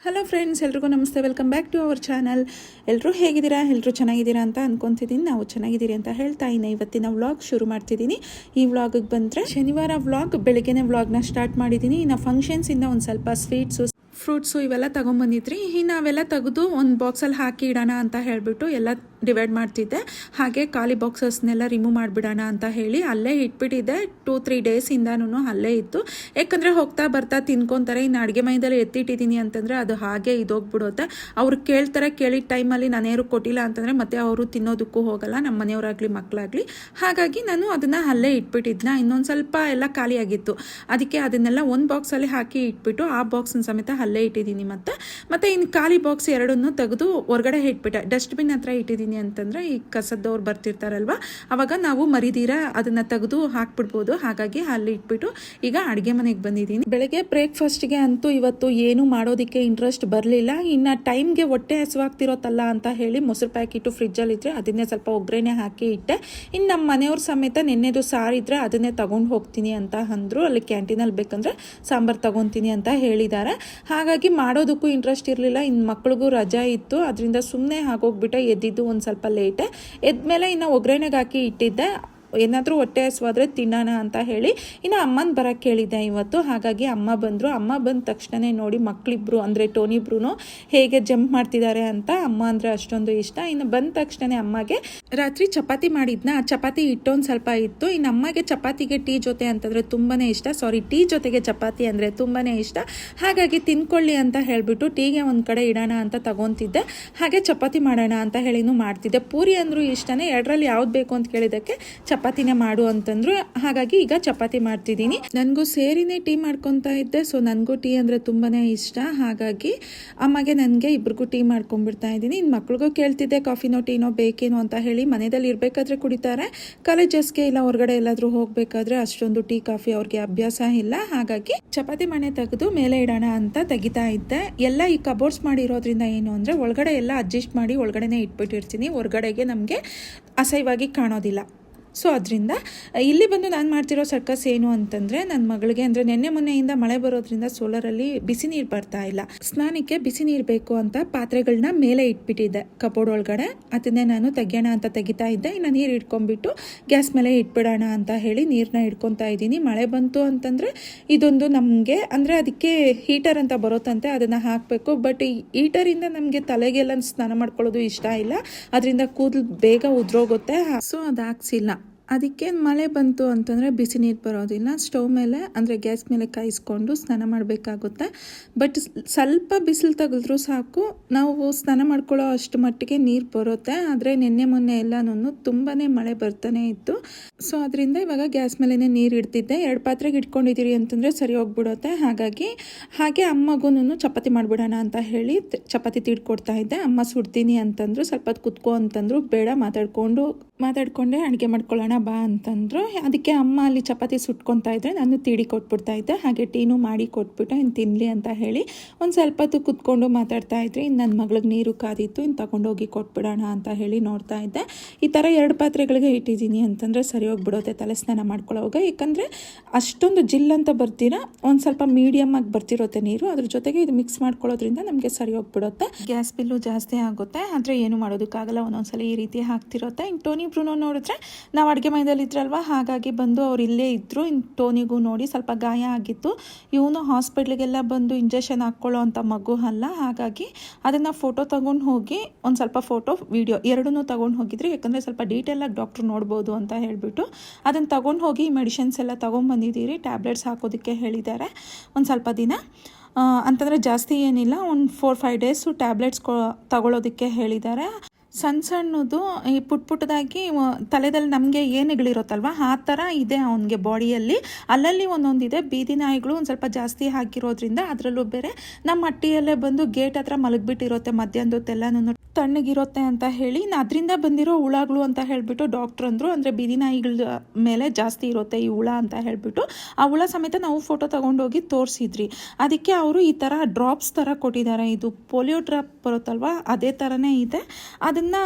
Hello friends, ಎಲ್ರಿಗೂ ನಮಸ್ತೆ. Welcome back to our channel. ಎಲ್ಲರೂ ಹೇಗಿದ್ದೀರಾ? ಎಲ್ಲರೂ ಚೆನ್ನಾಗಿದ್ದೀರಾ ಅಂತ ಅಂದ್ಕೊತಿದ್ದೀನಿ. ನಾವು ಚೆನ್ನಾಗಿದ್ದೀರಿ ಅಂತ ಹೇಳ್ತಾ ಇವತ್ತಿನ ವ್ಲಾಗ್ ಶುರು ಮಾಡ್ತಿದ್ದೀನಿ. ಈ ವ್ಲಾಗಿಗೆ ಬಂದರೆ ಶನಿವಾರ ವ್ಲಾಗ್, ಬೆಳಗ್ಗೆನೇ ವ್ಲಾಗ್ನ ಸ್ಟಾರ್ಟ್ ಮಾಡಿದ್ದೀನಿ. ಇನ್ನು ಫಂಕ್ಷನ್ಸಿಂದ ಒಂದು ಸ್ವಲ್ಪ ಸ್ವೀಟ್ಸು ಫ್ರೂಟ್ಸು ಇವೆಲ್ಲ ತೊಗೊಂಬಂದಿದ್ರಿ. ನಾವೆಲ್ಲ ತೆಗೆದು ಒಂದು ಬಾಕ್ಸಲ್ಲಿ ಹಾಕಿ ಇಡೋಣ ಅಂತ ಹೇಳಿಬಿಟ್ಟು ಎಲ್ಲ ಡಿವೈಡ್ ಮಾಡ್ತಿದ್ದೆ. ಹಾಗೆ ಖಾಲಿ ಬಾಕ್ಸಸ್ನೆಲ್ಲ ರಿಮೂವ್ ಮಾಡಿಬಿಡೋಣ ಅಂತ ಹೇಳಿ ಅಲ್ಲೇ ಇಟ್ಬಿಟ್ಟಿದ್ದೆ. 2-3 ಡೇಸಿಂದನೂ ಅಲ್ಲೇ ಇತ್ತು. ಯಾಕಂದರೆ ಹೋಗ್ತಾ ಬರ್ತಾ ತಿನ್ಕೊತಾರೆ. ಇನ್ನು ಅಡುಗೆ ಮನೆಯಲ್ಲಿ ಎತ್ತಿಟ್ಟಿದ್ದೀನಿ ಅಂತಂದರೆ ಅದು ಹಾಗೆ ಇದೋಗ್ಬಿಡುತ್ತೆ. ಅವ್ರು ಕೇಳ್ತಾರೆ, ಕೇಳಿದ ಟೈಮಲ್ಲಿ ನಾನೇರು ಕೊಟ್ಟಿಲ್ಲ ಅಂತಂದರೆ ಮತ್ತೆ ಅವರು ತಿನ್ನೋದಕ್ಕೂ ಹೋಗಲ್ಲ, ನಮ್ಮ ಮನೆಯವರಾಗಲಿ ಮಕ್ಕಳಾಗಲಿ. ಹಾಗಾಗಿ ನಾನು ಅದನ್ನು ಅಲ್ಲೇ ಇಟ್ಬಿಟ್ಟಿದ್ನ. ಇನ್ನೊಂದು ಸ್ವಲ್ಪ ಎಲ್ಲ ಖಾಲಿಯಾಗಿತ್ತು. ಅದಕ್ಕೆ ಅದನ್ನೆಲ್ಲ ಒಂದು ಬಾಕ್ಸಲ್ಲಿ ಹಾಕಿ ಇಟ್ಬಿಟ್ಟು ಆ ಬಾಕ್ಸ್ನ ಸಮೇತ ಅಲ್ಲೇ ಇಟ್ಟಿದ್ದೀನಿ. ಮತ್ತೆ ಇನ್ನು ಖಾಲಿ ಬಾಕ್ಸ್ ಎರಡನ್ನೂ ತೆಗೆದು ಹೊರಗಡೆ ಇಟ್ಬಿಟ್ಟೆ. ಡಸ್ಟ್ಬಿನ್ ಹತ್ರ ಇಟ್ಟಿದ್ದೀನಿ ಅಂತಂದರೆ ಈ ಕಸದವ್ರು ಬರ್ತಿರ್ತಾರಲ್ವ, ಅವಾಗ ನಾವು ಮರಿದೀರ ಅದನ್ನು ತೆಗೆದು ಹಾಕ್ಬಿಡ್ಬೋದು. ಹಾಗಾಗಿ ಅಲ್ಲಿ ಇಟ್ಬಿಟ್ಟು ಈಗ ಅಡುಗೆ ಮನೆಗೆ ಬಂದಿದ್ದೀನಿ. ಬೆಳಗ್ಗೆ ಬ್ರೇಕ್ಫಾಸ್ಟ್ಗೆ ಅಂತೂ ಇವತ್ತು ಏನು ಮಾಡೋದಕ್ಕೆ ಇಂಟ್ರೆಸ್ಟ್ ಬರಲಿಲ್ಲ. ಇನ್ನು ಟೈಮ್ಗೆ ಹೊಟ್ಟೆ ಹಸುವಾಗ್ತಿರೋತಲ್ಲ ಅಂತ ಹೇಳಿ ಮೊಸರು ಪ್ಯಾಕೆಟು ಫ್ರಿಜ್ಜಲ್ಲಿದ್ದರೆ ಅದನ್ನೇ ಸ್ವಲ್ಪ ಒಗ್ಗರಣೆ ಹಾಕಿ ಇಟ್ಟೆ. ಇನ್ನು ನಮ್ಮ ಮನೆಯವ್ರ ಸಮೇತ ನೆನ್ನೆದು ಸಾರಿದ್ರೆ ಅದನ್ನೇ ತಗೊಂಡು ಹೋಗ್ತೀನಿ ಅಂತ ಅಂದರು. ಅಲ್ಲಿ ಕ್ಯಾಂಟೀನಲ್ಲಿ ಬೇಕಂದರೆ ಸಾಂಬಾರು ತಗೊತೀನಿ ಅಂತ ಹೇಳಿದ್ದಾರೆ. ಹಾಗಾಗಿ ಮಾಡೋದಕ್ಕೂ ಇಂಟ್ರೆಸ್ಟ್ ಇರಲಿಲ್ಲ. ಇನ್ನು ಮಕ್ಳಿಗೂ ರಜಾ ಇತ್ತು, ಅದರಿಂದ ಸುಮ್ಮನೆ ಆಗೋಗ್ಬಿಟ್ಟೆ. ಎದ್ದಿದ್ದು ಒಂದು ಸ್ವಲ್ಪ ಲೇಟೆ. ಎದ್ಮೇಲೆ ಇನ್ನು ಒಗ್ಗರಣೆಗೆ ಹಾಕಿ ಇಟ್ಟಿದ್ದೆ. ಏನಾದರೂ ಹೊಟ್ಟೆ ಹಸುವಾದರೆ ತಿನ್ನೋಣ ಅಂತ ಹೇಳಿ ಇನ್ನು ಅಮ್ಮನ ಬರೋಕ್ಕೆ ಕೇಳಿದ್ದೆ ಇವತ್ತು. ಹಾಗಾಗಿ ಅಮ್ಮ ಬಂದರು. ಅಮ್ಮ ಬಂದ ತಕ್ಷಣವೇ ನೋಡಿ ಮಕ್ಕಳಿಬ್ರು ಅಂದರೆ ಟೋನಿಬ್ರು ಹೇಗೆ ಜಂಪ್ ಮಾಡ್ತಿದ್ದಾರೆ ಅಂತ. ಅಮ್ಮ ಅಂದರೆ ಅಷ್ಟೊಂದು ಇಷ್ಟ. ಇನ್ನು ಬಂದ ತಕ್ಷಣ ಅಮ್ಮಗೆ ರಾತ್ರಿ ಚಪಾತಿ ಮಾಡಿದ್ನ, ಚಪಾತಿ ಹಿಟ್ಟೊಂದು ಸ್ವಲ್ಪ ಇತ್ತು. ಇನ್ನು ಅಮ್ಮಗೆ ಚಪಾತಿಗೆ ಟೀ ಜೊತೆ ಅಂತಂದರೆ ತುಂಬಾ ಇಷ್ಟ. ಟೀ ಜೊತೆಗೆ ಚಪಾತಿ ಅಂದರೆ ತುಂಬಾ ಇಷ್ಟ. ಹಾಗಾಗಿ ತಿನ್ಕೊಳ್ಳಿ ಅಂತ ಹೇಳಿಬಿಟ್ಟು ಟೀಗೆ ಒಂದು ಕಡೆ ಇಡೋಣ ಅಂತ ತಗೊತಿದ್ದೆ. ಹಾಗೆ ಚಪಾತಿ ಮಾಡೋಣ ಅಂತ ಹೇಳಿನೂ ಮಾಡ್ತಿದ್ದೆ. ಪೂರಿ ಅಂದರೂ ಇಷ್ಟನೇ. ಎರಡರಲ್ಲಿ ಯಾವ್ದು ಬೇಕು ಅಂತ ಕೇಳಿದ್ದಕ್ಕೆ ಚಪಾತಿನೇ ಮಾಡು ಅಂತಂದ್ರು. ಹಾಗಾಗಿ ಈಗ ಚಪಾತಿ ಮಾಡ್ತಿದ್ದೀನಿ. ನನಗೂ ಸೇರಿನೇ ಟೀ ಮಾಡ್ಕೊತಾ ಇದ್ದೆ. ನನಗೂ ಟೀ ಅಂದರೆ ತುಂಬಾ ಇಷ್ಟ. ಹಾಗಾಗಿ ಅಮ್ಮಗೆ ನನಗೆ ಇಬ್ರಿಗೂ ಟೀ ಮಾಡ್ಕೊಂಡ್ಬಿಡ್ತಾ ಇದ್ದೀನಿ. ಇನ್ನು ಮಕ್ಳಿಗೂ ಕೇಳ್ತಿದ್ದೆ ಕಾಫಿನೋ ಟೀನೋ ಬೇಕೇನೋ ಅಂತ ಹೇಳಿ. ಮನೆಯಲ್ಲಿ ಇರಬೇಕಾದ್ರೆ ಕುಡಿತಾರೆ, ಕಾಲೇಜಸ್ಗೆ ಇಲ್ಲ ಹೊರಗಡೆ ಎಲ್ಲಾದರೂ ಹೋಗಬೇಕಾದ್ರೆ ಅಷ್ಟೊಂದು ಟೀ ಕಾಫಿ ಅವ್ರಿಗೆ ಅಭ್ಯಾಸ ಇಲ್ಲ. ಹಾಗಾಗಿ ಚಪಾತಿ ಮಣೆ ತೆಗೆದು ಮೇಲೆ ಇಡೋಣ ಅಂತ ತೆಗಿತಾ ಇದ್ದೆ. ಎಲ್ಲ ಈ ಕಬೋರ್ಡ್ಸ್ ಮಾಡಿರೋದ್ರಿಂದ ಏನು ಅಂದರೆ ಒಳಗಡೆ ಎಲ್ಲ ಅಡ್ಜಸ್ಟ್ ಮಾಡಿ ಒಳಗಡೆನೇ ಇಟ್ಬಿಟ್ಟಿರ್ತೀನಿ. ಹೊರಗಡೆಗೆ ನಮಗೆ ಅಸಹ್ಯವಾಗಿ ಕಾಣೋದಿಲ್ಲ. ಅದರಿಂದ ಇಲ್ಲಿ ಬಂದು ನಾನು ಮಾಡ್ತಿರೋ ಸರ್ಕಸ್ ಏನು ಅಂತಂದರೆ, ನನ್ನ ಮಗಳಿಗೆ ಅಂದರೆ ನಿನ್ನೆ ಮೊನ್ನೆಯಿಂದ ಮಳೆ ಬರೋದ್ರಿಂದ ಸೋಲರಲ್ಲಿ ಬಿಸಿ ನೀರು ಬರ್ತಾ ಇಲ್ಲ. ಸ್ನಾನಕ್ಕೆ ಬಿಸಿ ನೀರು ಬೇಕು ಅಂತ ಪಾತ್ರೆಗಳನ್ನ ಮೇಲೆ ಇಟ್ಬಿಟ್ಟಿದ್ದೆ ಕಬೋರ್ಡ್ ಒಳಗಡೆ. ಅದನ್ನೇ ನಾನು ತೆಗಿಯೋಣ ಅಂತ ತೆಗಿತಾ ಇದ್ದೆ. ಇನ್ನು ನೀರು ಇಟ್ಕೊಂಡ್ಬಿಟ್ಟು ಗ್ಯಾಸ್ ಮೇಲೆ ಇಟ್ಬಿಡೋಣ ಅಂತ ಹೇಳಿ ನೀರನ್ನ ಇಟ್ಕೊತಾ ಇದ್ದೀನಿ. ಮಳೆ ಬಂತು ಅಂತಂದರೆ ಇದೊಂದು ನಮಗೆ ಅಂದರೆ ಅದಕ್ಕೆ ಹೀಟರ್ ಅಂತ ಬರುತ್ತಂತೆ, ಅದನ್ನು ಹಾಕಬೇಕು. ಬಟ್ ಈ ಹೀಟರಿಂದ ನಮಗೆ ತಲೆಗೆಲ್ಲ ಸ್ನಾನ ಮಾಡ್ಕೊಳ್ಳೋದು ಇಷ್ಟ ಇಲ್ಲ. ಅದರಿಂದ ಕೂದಲು ಬೇಗ ಉದ್ರೋಗುತ್ತೆ. ಅದು ಹಾಕ್ಸಿಲ್ಲ. ಅದಕ್ಕೆ ಮಳೆ ಬಂತು ಅಂತಂದರೆ ಬಿಸಿ ನೀರು ಬರೋದಿಲ್ಲ. ಸ್ಟವ್ ಮೇಲೆ ಅಂದರೆ ಗ್ಯಾಸ್ ಮೇಲೆ ಕಾಯಿಸ್ಕೊಂಡು ಸ್ನಾನ ಮಾಡಬೇಕಾಗುತ್ತೆ. ಬಟ್ ಸ್ವಲ್ಪ ಬಿಸಿಲು ತಗಲಿದ್ರೂ ಸಾಕು, ನಾವು ಸ್ನಾನ ಮಾಡ್ಕೊಳ್ಳೋ ಅಷ್ಟು ಮಟ್ಟಿಗೆ ನೀರು ಬರುತ್ತೆ. ಆದರೆ ನಿನ್ನೆ ಮೊನ್ನೆ ಎಲ್ಲನೂ ತುಂಬಾ ಮಳೆ ಬರ್ತಾನೆ ಇತ್ತು. ಅದರಿಂದ ಇವಾಗ ಗ್ಯಾಸ್ ಮೇಲೇ ನೀರು ಇಡ್ತಿದ್ದೆ. 2 ಪಾತ್ರೆಗೆ ಇಟ್ಕೊಂಡಿದ್ದೀರಿ ಅಂತಂದರೆ ಸರಿ ಹೋಗ್ಬಿಡುತ್ತೆ. ಹಾಗೆ ಅಮ್ಮಗೂ ಚಪಾತಿ ಮಾಡಿಬಿಡೋಣ ಅಂತ ಹೇಳಿ ಚಪಾತಿ ತಿಡ್ಕೊಡ್ತಾ ಇದ್ದೆ. ಅಮ್ಮ ಸುಡ್ತೀನಿ ಅಂತಂದ್ರು. ಸ್ವಲ್ಪ ಹೊತ್ತು ಕುತ್ಕೋ ಅಂತಂದ್ರು. ಬೇಡ, ಮಾತಾಡ್ಕೊಂಡೆ ಅಡುಗೆ ಮಾಡ್ಕೊಳ್ಳೋಣ ಬಾ ಅಂತಂದ್ರು. ಅದಕ್ಕೆ ಅಮ್ಮ ಅಲ್ಲಿ ಚಪಾತಿ ಸುಟ್ಕೊತಾ ಇದ್ರೆ ನಾನು ತಿಡಿ ಕೊಟ್ಬಿಡ್ತಾ ಇದ್ದೆ. ಹಾಗೆ ಟೀನು ಮಾಡಿ ಕೊಟ್ಬಿಟ್ಟು ಇನ್ನು ತಿನ್ನಲಿ ಅಂತ ಹೇಳಿ ಒಂದು ಸ್ವಲ್ಪ ಹೊತ್ತು ಕುತ್ಕೊಂಡು ಮಾತಾಡ್ತಾ ಇದ್ರಿ. ಇನ್ನು ನನ್ನ ಮಗಳಿಗೆ ನೀರು ಕಾದಿತ್ತು, ಇನ್ನು ತಗೊಂಡೋಗಿ ಕೊಟ್ಬಿಡೋಣ ಅಂತ ಹೇಳಿ ನೋಡ್ತಾ ಇದ್ದೆ. ಈ ಥರ 2 ಪಾತ್ರೆಗಳಿಗೆ ಇಟ್ಟಿದ್ದೀನಿ ಅಂತಂದರೆ ಸರಿ ಹೋಗ್ಬಿಡುತ್ತೆ ತಲೆ ಸ್ನಾನ ಮಾಡ್ಕೊಳ್ಳೋವಾಗ. ಯಾಕಂದರೆ ಅಷ್ಟೊಂದು ಜಿಲ್ ಅಂತ ಬರ್ತೀರಾ, ಒಂದು ಸ್ವಲ್ಪ ಮೀಡಿಯಮ್ ಆಗಿ ಬರ್ತಿರುತ್ತೆ ನೀರು. ಅದ್ರ ಜೊತೆಗೆ ಇದು ಮಿಕ್ಸ್ ಮಾಡ್ಕೊಳ್ಳೋದ್ರಿಂದ ನಮಗೆ ಸರಿ ಹೋಗ್ಬಿಡುತ್ತೆ. ಗ್ಯಾಸ್ ಬಿಲ್ಲು ಜಾಸ್ತಿ ಆಗುತ್ತೆ, ಆದರೆ ಏನು ಮಾಡೋದಕ್ಕಾಗಲ್ಲ. ಒಂದೊಂದ್ಸಲ ಈ ರೀತಿ ಆಗ್ತಿರುತ್ತೆ. ಇನ್ನು ಟೋನಿಬ್ರು ನೋಡಿದ್ರೆ ನಾವು ಅಡುಗೆ ಮನೆಯಲ್ಲಿ ಇದ್ರಲ್ವ, ಹಾಗಾಗಿ ಬಂದು ಅವ್ರು ಇಲ್ಲೇ ಇದ್ದರು. ಇನ್ನು ಟೋನಿಗೂ ನೋಡಿ ಸ್ವಲ್ಪ ಗಾಯ ಆಗಿತ್ತು. ಇವನು ಹಾಸ್ಪಿಟ್ಲಿಗೆಲ್ಲ ಬಂದು ಇಂಜೆಕ್ಷನ್ ಹಾಕ್ಕೊಳ್ಳೋ ಅಂಥ ಮಗು ಅಲ್ಲ. ಹಾಗಾಗಿ ಅದನ್ನು ಫೋಟೋ ತಗೊಂಡು ಹೋಗಿ ಒಂದು ಸ್ವಲ್ಪ ಫೋಟೋ ವಿಡಿಯೋ ಎರಡನ್ನೂ ತೊಗೊಂಡು ಹೋಗಿದ್ರಿ. ಯಾಕಂದರೆ ಸ್ವಲ್ಪ ಡೀಟೇಲಾಗಿ ಡಾಕ್ಟ್ರು ನೋಡ್ಬೋದು ಅಂತ ಹೇಳಿಬಿಟ್ಟು ಅದನ್ನು ತೊಗೊಂಡು ಹೋಗಿ ಮೆಡಿಸಿನ್ಸ್ ಎಲ್ಲ ತೊಗೊಂಡ್ಬಂದಿದ್ದೀರಿ. ಟ್ಯಾಬ್ಲೆಟ್ಸ್ ಹಾಕೋದಕ್ಕೆ ಹೇಳಿದ್ದಾರೆ ಒಂದು ಸ್ವಲ್ಪ ದಿನ. ಅಂತಂದರೆ ಜಾಸ್ತಿ ಏನಿಲ್ಲ, ಒಂದು 4-5 ಡೇಸು ಟ್ಯಾಬ್ಲೆಟ್ಸ್ ತಗೊಳ್ಳೋದಕ್ಕೆ ಹೇಳಿದ್ದಾರೆ. ಸಣ್ಣದು ಈ ಪುಟ್ಟದಾಗಿ ತಲೆದಲ್ಲಿ ನಮಗೆ ಏನುಗಳಿರುತ್ತಲ್ವ ಆ ಥರ ಇದೆ ಅವನಿಗೆ ಬಾಡಿಯಲ್ಲಿ. ಅಲ್ಲಲ್ಲಿ ಒಂದೊಂದಿದೆ. ಬೀದಿ ನಾಯಿಗಳು ಒಂದು ಸ್ವಲ್ಪ ಜಾಸ್ತಿ ಹಾಕಿರೋದ್ರಿಂದ ಅದರಲ್ಲೂ ಬೇರೆ ನಮ್ಮ ಹಟ್ಟಿಯಲ್ಲೇ ಬಂದು ಗೇಟ್ ಹತ್ರ ಮಲಗಿಬಿಟ್ಟಿರುತ್ತೆ ಮಧ್ಯಾಹ್ನದೊತ್ತೆಲ್ಲನೂ. ತಣ್ಣಗಿರುತ್ತೆ ಅಂತ ಹೇಳಿ ಅದರಿಂದ ಬಂದಿರೋ ಹುಳಗಳು ಅಂತ ಹೇಳಿಬಿಟ್ಟು ಡಾಕ್ಟ್ರ್ ಅಂದರು. ಅಂದರೆ ಬೀದಿ ನಾಯಿಗಳ ಮೇಲೆ ಜಾಸ್ತಿ ಇರುತ್ತೆ ಈ ಹುಳ ಅಂತ ಹೇಳಿಬಿಟ್ಟು ಆ ಹುಳ ಸಮೇತ ನಾವು ಫೋಟೋ ತೊಗೊಂಡೋಗಿ ತೋರಿಸಿದ್ರಿ. ಅದಕ್ಕೆ ಅವರು ಈ ಥರ ಡ್ರಾಪ್ಸ್ ಥರ ಕೊಟ್ಟಿದ್ದಾರೆ. ಇದು ಪೋಲಿಯೋ ಡ್ರಾಪ್ ಬರುತ್ತಲ್ವ ಅದೇ ಥರನೇ ಇದೆ. ಅದನ್ನು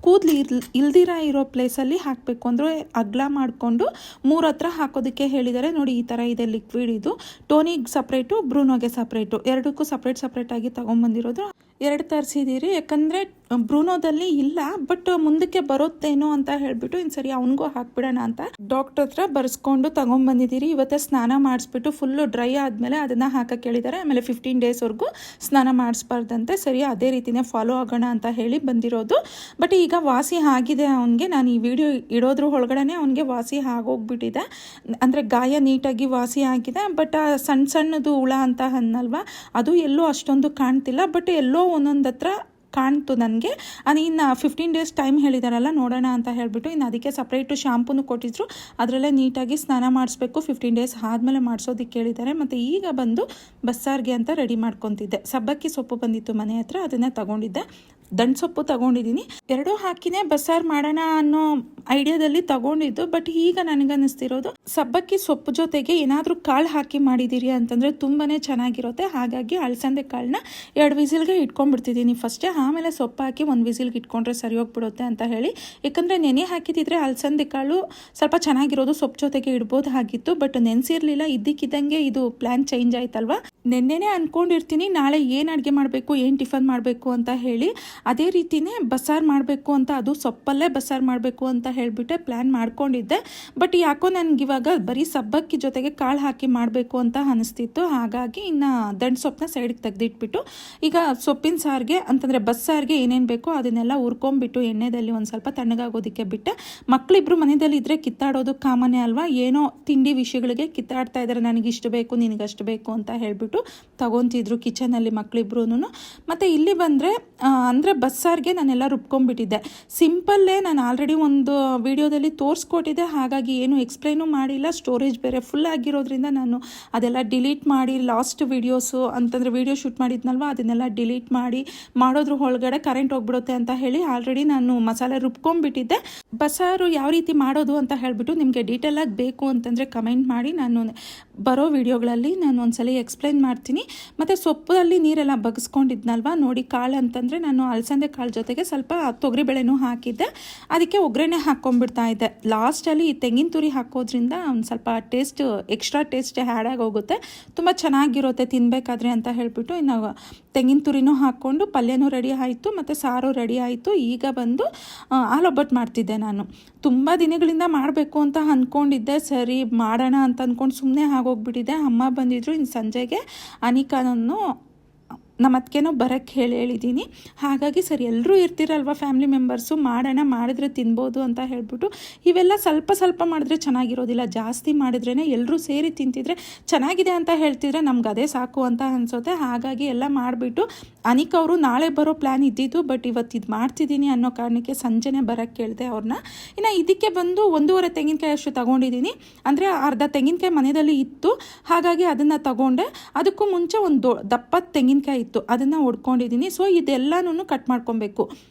ಕೂದಲು ಇಲ್ದಿರ ಇರೋ ಪ್ಲೇಸಲ್ಲಿ ಹಾಕಬೇಕು ಅಂದರೆ ಅಗ್ಲ ಮಾಡಿಕೊಂಡು 3 ಹತ್ರ ಹಾಕೋದಕ್ಕೆ ಹೇಳಿದ್ದಾರೆ. ನೋಡಿ ಈ ಥರ ಇದೆ ಲಿಕ್ವಿಡ್. ಇದು ಟೋನಿಗೆ ಸಪ್ರೇಟು, ಬ್ರೂನೋಗೆ ಸಪ್ರೇಟು, ಎರಡಕ್ಕೂ ಸಪ್ರೇಟಾಗಿ ತೊಗೊಂಬಂದಿರೋದು. 2 ತರಿಸಿದ್ದೀರಿ. ಯಾಕಂದರೆ ಬ್ರೂನೋದಲ್ಲಿ ಇಲ್ಲ, ಬಟ್ ಮುಂದಕ್ಕೆ ಬರುತ್ತೇನೋ ಅಂತ ಹೇಳಿಬಿಟ್ಟು ಇನ್ನು ಸರಿ ಅವನಿಗೂ ಹಾಕ್ಬಿಡೋಣ ಅಂತ ಡಾಕ್ಟರ್ ಹತ್ರ ಬರೆಸ್ಕೊಂಡು ತೊಗೊಂಬಂದಿದ್ದೀರಿ. ಇವತ್ತೇ ಸ್ನಾನ ಮಾಡಿಸ್ಬಿಟ್ಟು ಫುಲ್ಲು ಡ್ರೈ ಆದಮೇಲೆ ಅದನ್ನು ಹಾಕಕ್ಕೆ ಹೇಳಿದ್ದಾರೆ. ಆಮೇಲೆ 15 ಡೇಸ್ವರೆಗೂ ಸ್ನಾನ ಮಾಡಿಸ್ಬಾರ್ದಂತೆ. ಸರಿ ಅದೇ ರೀತಿಯೇ ಫಾಲೋ ಆಗೋಣ ಅಂತ ಹೇಳಿ ಬಂದಿರೋದು. ಬಟ್ ಈಗ ವಾಸಿ ಆಗಿದೆ ಅವನಿಗೆ. ನಾನು ಈ ವಿಡಿಯೋ ಇಡೋದ್ರ ಒಳಗಡೆ ಅವನಿಗೆ ವಾಸಿ ಆಗೋಗ್ಬಿಟ್ಟಿದೆ. ಅಂದರೆ ಗಾಯ ನೀಟಾಗಿ ವಾಸಿ ಆಗಿದೆ. ಬಟ್ ಆ ಸಣ್ಣದು ಹುಳ ಅಂತ ಅನ್ನಲ್ವ, ಅದು ಎಲ್ಲೋ ಅಷ್ಟೊಂದು ಕಾಣ್ತಿಲ್ಲ. ಬಟ್ ಎಲ್ಲೋ ಒಂದೊಂದು ಹತ್ರ ಕಾಣ್ತು ನನಗೆ. ಅದು ಇನ್ನು 15 ಡೇಸ್ ಟೈಮ್ ಹೇಳಿದಾರಲ್ಲ, ನೋಡೋಣ ಅಂತ ಹೇಳಿಬಿಟ್ಟು ಇನ್ನು ಅದಕ್ಕೆ ಸಪ್ರೇಟು ಶಾಂಪೂನು ಕೊಟ್ಟಿದ್ರು. ಅದರಲ್ಲೇ ನೀಟಾಗಿ ಸ್ನಾನ ಮಾಡಿಸ್ಬೇಕು. 15 ಡೇಸ್ ಆದಮೇಲೆ ಮಾಡಿಸೋದಕ್ಕೆ ಹೇಳಿದ್ದಾರೆ. ಮತ್ತು ಈಗ ಬಂದು ಬಸ್ಸಾರಿಗೆ ಅಂತ ರೆಡಿ ಮಾಡ್ಕೊತಿದ್ದೆ. ಸಬ್ಬಕ್ಕಿ ಸೊಪ್ಪು ಬಂದಿತ್ತು ಮನೆ ಹತ್ರ, ಅದನ್ನೇ ತಗೊಂಡಿದ್ದೆ. ದಂಟು ಸೊಪ್ಪು ತೊಗೊಂಡಿದ್ದೀನಿ. 2 ಹಾಕಿನೇ ಬಸ್ಸಾರು ಮಾಡೋಣ ಅನ್ನೋ ಐಡಿಯಾದಲ್ಲಿ ತೊಗೊಂಡಿದ್ದು. ಬಟ್ ಈಗ ನನಗನ್ನಿಸ್ತಿರೋದು ಸಬ್ಬಕ್ಕಿ ಸೊಪ್ಪು ಜೊತೆಗೆ ಏನಾದರೂ ಕಾಳು ಹಾಕಿ ಮಾಡಿದ್ದೀರಿ ಅಂತಂದರೆ ತುಂಬಾ ಚೆನ್ನಾಗಿರುತ್ತೆ. ಹಾಗಾಗಿ ಅಲಸಂದೆ ಕಾಳನ್ನ 2 ವಿಸಿಲ್ಗೆ ಇಟ್ಕೊಂಡ್ಬಿಡ್ತಿದ್ದೀನಿ ಫಸ್ಟೇ. ಆಮೇಲೆ ಸೊಪ್ಪು ಹಾಕಿ 1 ವಿಸಿಲ್ಗೆ ಇಟ್ಕೊಂಡ್ರೆ ಸರಿ ಹೋಗ್ಬಿಡುತ್ತೆ ಅಂತ ಹೇಳಿ. ಯಾಕಂದರೆ ನೆನೆ ಹಾಕಿದ್ದಿದ್ರೆ ಅಲಸಂದೆ ಕಾಳು ಸ್ವಲ್ಪ ಚೆನ್ನಾಗಿರೋದು ಸೊಪ್ಪು ಜೊತೆಗೆ ಇಡ್ಬೋದು ಆಗಿತ್ತು. ಬಟ್ ನೆನೆಸಿರಲಿಲ್ಲ. ಇದ್ದಕ್ಕಿದ್ದಂಗೆ ಇದು ಪ್ಲ್ಯಾನ್ ಚೇಂಜ್ ಆಯ್ತಲ್ವ. ನೆನ್ನೆನೇ ಅಂದ್ಕೊಂಡಿರ್ತೀನಿ ನಾಳೆ ಏನು ಅಡುಗೆ ಮಾಡಬೇಕು, ಏನು ಟಿಫನ್ ಮಾಡಬೇಕು ಅಂತ ಹೇಳಿ. ಅದೇ ರೀತಿಯೇ ಬಸ್ಸಾರು ಮಾಡಬೇಕು ಅಂತ, ಅದು ಸೊಪ್ಪಲ್ಲೇ ಬಸ್ಸಾರು ಮಾಡಬೇಕು ಅಂತ ಹೇಳಿಬಿಟ್ಟೆ ಪ್ಲ್ಯಾನ್ ಮಾಡ್ಕೊಂಡಿದ್ದೆ. ಬಟ್ ಯಾಕೋ ನನಗಿವಾಗ ಬರೀ ಸಬ್ಬಕ್ಕಿ ಜೊತೆಗೆ ಕಾಳು ಹಾಕಿ ಮಾಡಬೇಕು ಅಂತ ಅನಿಸ್ತಿತ್ತು. ಹಾಗಾಗಿ ಇನ್ನು ದಂಟು ಸೊಪ್ಪನ್ನ ಸೈಡಿಗೆ ತೆಗೆದಿಟ್ಬಿಟ್ಟು ಈಗ ಸೊಪ್ಪಿನ ಸಾರಿಗೆ ಅಂತಂದರೆ ಬಸ್ಸಾರಿಗೆ ಏನೇನು ಬೇಕೋ ಅದನ್ನೆಲ್ಲ ಹುರ್ಕೊಂಬಿಟ್ಟು ಎಣ್ಣೆದಲ್ಲಿ ಒಂದು ಸ್ವಲ್ಪ ತಣ್ಣಗಾಗೋದಕ್ಕೆ ಬಿಟ್ಟೆ. ಮಕ್ಕಳಿಬ್ರು ಮನೆಯಲ್ಲಿ ಇದ್ದರೆ ಕಿತ್ತಾಡೋದು ಕಾಮನೇ ಅಲ್ವಾ. ಏನೋ ತಿಂಡಿ ವಿಷಯಗಳಿಗೆ ಕಿತ್ತಾಡ್ತಾ ಇದ್ದಾರೆ. ನನಗಿಷ್ಟು ಬೇಕು, ನಿನಗಷ್ಟು ಬೇಕು ಅಂತ ಹೇಳಿಬಿಟ್ಟು ತಗೊತಿದ್ರು ಕಿಚನಲ್ಲಿ ಮಕ್ಕಳಿಬ್ರು. ಮತ್ತು ಇಲ್ಲಿ ಬಂದರೆ ಅಂದರೆ ಬಸ್ಸಾರಿಗೆ ನಾನೆಲ್ಲ ರುಬ್ಕೊಂಡ್ಬಿಟ್ಟಿದ್ದೆ. ಸಿಂಪಲ್ಲೇ ನಾನು ಆಲ್ರೆಡಿ ಒಂದು ವಿಡಿಯೋದಲ್ಲಿ ತೋರಿಸ್ಕೊಟ್ಟಿದ್ದೆ. ಹಾಗಾಗಿ ಏನು ಎಕ್ಸ್ಪ್ಲೈನು ಮಾಡಿಲ್ಲ. ಸ್ಟೋರೇಜ್ ಬೇರೆ ಫುಲ್ ಆಗಿರೋದ್ರಿಂದ ನಾನು ಅದೆಲ್ಲ ಡಿಲೀಟ್ ಮಾಡಿ ಲಾಸ್ಟ್ ವೀಡಿಯೋಸು ಅಂತಂದರೆ ವೀಡಿಯೋ ಶೂಟ್ ಮಾಡಿದ್ನಲ್ವ ಅದನ್ನೆಲ್ಲ ಡಿಲೀಟ್ ಮಾಡಿ ಮಾಡೋದ್ರ ಒಳಗಡೆ ಕರೆಂಟ್ ಹೋಗ್ಬಿಡುತ್ತೆ ಅಂತ ಹೇಳಿ ಆಲ್ರೆಡಿ ನಾನು ಮಸಾಲೆ ರುಬ್ಕೊಂಡ್ಬಿಟ್ಟಿದ್ದೆ. ಬಸ್ಸಾರು ಯಾವ ರೀತಿ ಮಾಡೋದು ಅಂತ ಹೇಳಿಬಿಟ್ಟು ನಿಮಗೆ ಡೀಟೇಲಾಗಿ ಬೇಕು ಅಂತಂದರೆ ಕಮೆಂಟ್ ಮಾಡಿ. ನಾನು ಬರೋ ವಿಡಿಯೋಗಳಲ್ಲಿ ನಾನು ಒಂದ್ಸಲ ಎಕ್ಸ್ಪ್ಲೈನ್ ಮಾಡ್ತೀನಿ. ಮತ್ತು ಸೊಪ್ಪಲ್ಲಿ ನೀರೆಲ್ಲ ಬಗ್ಸ್ಕೊಂಡಿದ್ನಲ್ವ ನೋಡಿ. ಕಾಳು ಅಂತಂದರೆ ನಾನು ಅಲಸಂದೆ ಕಾಳು ಜೊತೆಗೆ ಸ್ವಲ್ಪ ತೊಗರಿಬೇಳೆನೂ ಹಾಕಿದ್ದೆ. ಅದಕ್ಕೆ ಒಗ್ಗರಣೆ ಹಾಕ್ಕೊಂಡ್ಬಿಡ್ತಾ ಇದ್ದೆ. ಲಾಸ್ಟಲ್ಲಿ ತೆಂಗಿನ ತುರಿ ಹಾಕೋದ್ರಿಂದ ಒಂದು ಸ್ವಲ್ಪ ಟೇಸ್ಟ್ ಎಕ್ಸ್ಟ್ರಾ ಟೇಸ್ಟ್ ಆ್ಯಡ್ ಆಗೋಗುತ್ತೆ, ತುಂಬ ಚೆನ್ನಾಗಿರುತ್ತೆ ತಿನ್ನಬೇಕಾದ್ರೆ ಅಂತ ಹೇಳಿಬಿಟ್ಟು ಇನ್ನು ತೆಂಗಿನ ತುರಿನೂ ಹಾಕ್ಕೊಂಡು ಪಲ್ಯನೂ ರೆಡಿ ಆಯಿತು ಮತ್ತು ಸಾರು ರೆಡಿ ಆಯಿತು. ಈಗ ಬಂದು ಆಲೂಬಟ್ಟು ಮಾಡ್ತಿದ್ದೆ. ನಾನು ತುಂಬ ದಿನಗಳಿಂದ ಮಾಡಬೇಕು ಅಂತ ಅಂದ್ಕೊಂಡಿದ್ದೆ. ಸರಿ ಮಾಡೋಣ ಅಂತ ಅಂದ್ಕೊಂಡು ಸುಮ್ಮನೆ ಆಗೋಗ್ಬಿಟ್ಟಿದ್ದೆ. ಅಮ್ಮ ಬಂದಿದ್ದರು. ಇನ್ನು ಸಂಜೆಗೆ ಅನಿಕಾನನ್ನು ನಮ್ಮ ಅದಕ್ಕೇನೋ ಬರೋಕ್ಕೆ ಹೇಳಿದ್ದೀನಿ. ಹಾಗಾಗಿ ಸರಿ ಎಲ್ಲರೂ ಇರ್ತಿರಲ್ವ ಫ್ಯಾಮಿಲಿ ಮೆಂಬರ್ಸು, ಮಾಡೋಣ, ಮಾಡಿದ್ರೆ ತಿನ್ಬೋದು ಅಂತ ಹೇಳ್ಬಿಟ್ಟು. ಇವೆಲ್ಲ ಸ್ವಲ್ಪ ಮಾಡಿದ್ರೆ ಚೆನ್ನಾಗಿರೋದಿಲ್ಲ. ಜಾಸ್ತಿ ಮಾಡಿದ್ರೇ ಎಲ್ಲರೂ ಸೇರಿ ತಿಂತಿದ್ರೆ ಚೆನ್ನಾಗಿದೆ ಅಂತ ಹೇಳ್ತಿದ್ರೆ ನಮ್ಗೆ ಅದೇ ಸಾಕು ಅಂತ ಅನಿಸುತ್ತೆ. ಹಾಗಾಗಿ ಎಲ್ಲ ಮಾಡಿಬಿಟ್ಟು ಅನಿಕ್ ಅವರು ನಾಳೆ ಬರೋ ಪ್ಲ್ಯಾನ್ ಇದ್ದಿದ್ದು. ಬಟ್ ಇವತ್ತು ಇದು ಮಾಡ್ತಿದ್ದೀನಿ ಅನ್ನೋ ಕಾರಣಕ್ಕೆ ಸಂಜೆನೇ ಬರೋಕ್ಕೆ ಕೇಳಿದೆ ಅವ್ರನ್ನ. ಇನ್ನು ಇದಕ್ಕೆ ಬಂದು 1.5 ತೆಂಗಿನಕಾಯಿ ಅಷ್ಟು ತೊಗೊಂಡಿದ್ದೀನಿ. ಅಂದರೆ ಅರ್ಧ ತೆಂಗಿನಕಾಯಿ ಮನೆಯಲ್ಲಿ ಇತ್ತು, ಹಾಗಾಗಿ ಅದನ್ನು ತಗೊಂಡೆ. ಅದಕ್ಕೂ ಮುಂಚೆ ಒಂದು ದಪ್ಪ ತೆಂಗಿನಕಾಯಿ ಇತ್ತು, ಅದನ್ನು ಹೊಡ್ಕೊಂಡಿದ್ದೀನಿ. ಸೊ ಇದೆಲ್ಲನೂ ಕಟ್ ಮಾಡ್ಕೊಬೇಕು.